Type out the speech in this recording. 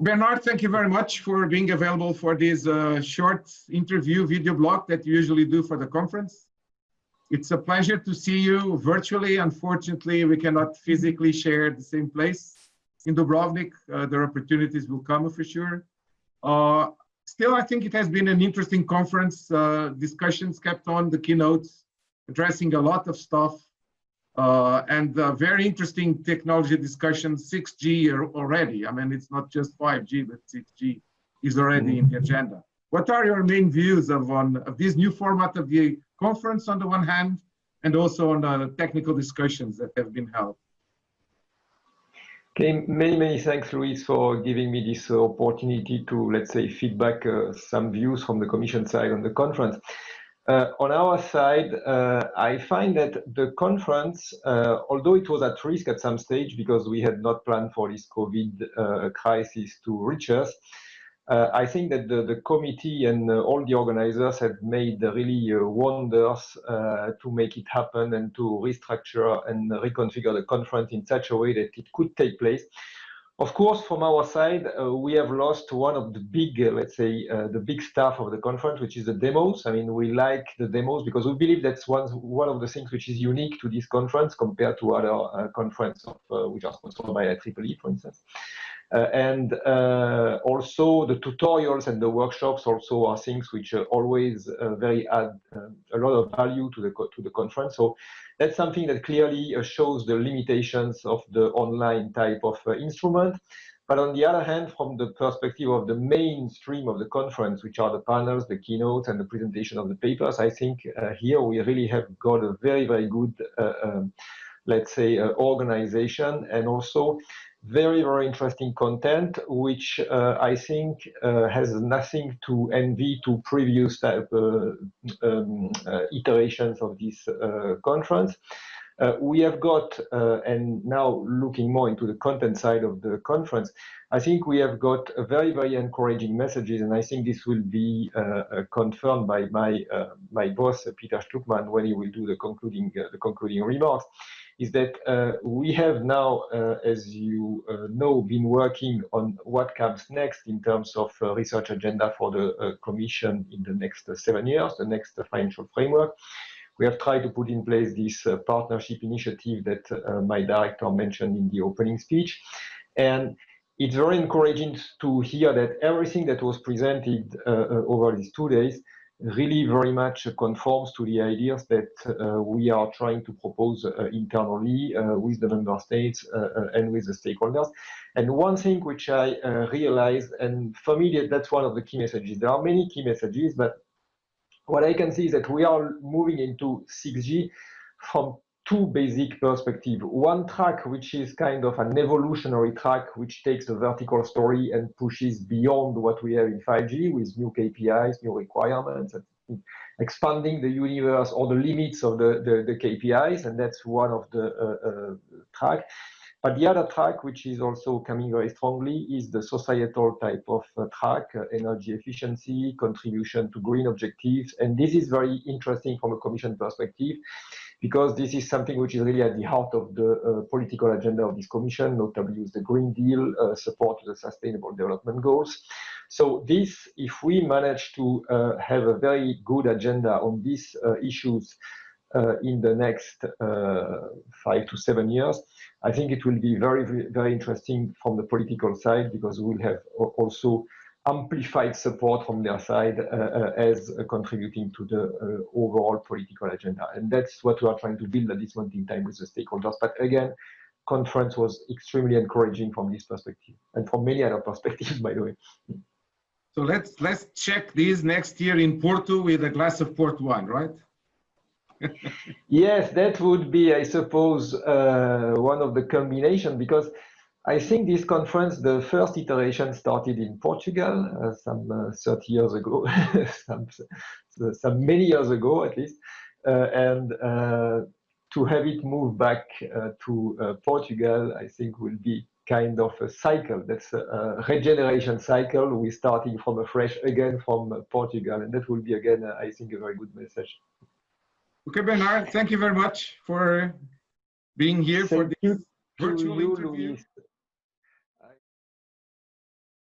Bernard, thank you very much for being available for this short interview video blog that you usually do for the conference. It's a pleasure to see you virtually. Unfortunately, we cannot physically share the same place in Dubrovnik. Their opportunities will come for sure. Still, I think it has been an interesting conference. Discussions kept on, the keynotes, addressing a lot of stuff. And very interesting technology discussions, 6G already. I mean, it's not just 5G, but 6G is already in the agenda. What are your main views of this new format of the conference on the one hand, and also on the technical discussions that have been held? Okay, many thanks, Luis, for giving me this opportunity to, let's say, feedback some views from the Commission side on the conference. On our side, I find that the conference, although it was at risk at some stage because we had not planned for this COVID crisis to reach us, I think that the committee and all the organizers have made really wonders to make it happen and to restructure and reconfigure the conference in such a way that it could take place. Of course, from our side, we have lost one of the big, let's say, the big staff of the conference, which is the demos. I mean, we like the demos because we believe that's one of the things which is unique to this conference compared to other conferences which are sponsored by IEEE, for instance. And also the tutorials and the workshops also are things which always add a lot of value to the conference. So that's something that clearly shows the limitations of the online type of instrument. But on the other hand, from the perspective of the mainstream of the conference, which are the panels, the keynotes, and the presentation of the papers, I think here we really have got a very good, let's say, organization, and also very interesting content, which I think has nothing to envy to previous type iterations of this conference. We have got, and now looking more into the content side of the conference, I think we have got a very encouraging messages, and I think this will be confirmed by my boss, Peter Stuckmann, when he will do the concluding remarks, is that we have now, as you know, been working on what comes next in terms of research agenda for the Commission in the next 7 years, the next financial framework. We have tried to put in place this partnership initiative that my director mentioned in the opening speech. And it's very encouraging to hear that everything that was presented over these 2 days really very much conforms to the ideas that we are trying to propose internally with the member states and with the stakeholders. And one thing which I realized, and for me that's one of the key messages, there are many key messages, but what I can see is that we are moving into 6G from 2 basic perspectives. One track, which is kind of an evolutionary track, which takes a vertical story and pushes beyond what we have in 5G with new KPIs, new requirements, expanding the universe or the limits of the KPIs, and that's one of the track. But the other track, which is also coming very strongly, is the societal type of track, energy efficiency, contribution to green objectives. And this is very interesting from a Commission perspective, because this is something which is really at the heart of the political agenda of this Commission, notably with the Green Deal, support to the Sustainable Development Goals. So this, if we manage to have a very good agenda on these issues in the next 5 to 7 years, I think it will be very interesting from the political side, because we will have also amplified support from their side as contributing to the overall political agenda. And that's what we are trying to build at this moment in time with the stakeholders. But again, conference was extremely encouraging from this perspective, and from many other perspectives, by the way. So let's check this next year in Porto with a glass of port wine, right? Yes, that would be, I suppose, one of the combination, because I think this conference, the first iteration started in Portugal some 30 years ago, some many years ago at least, and to have it move back to Portugal, I think will be kind of a cycle. That's a regeneration cycle. We're starting from afresh again from Portugal, and that will be again, I think, a very good message. Okay, Bernard, thank you very much for being here for this virtual interview. Luis.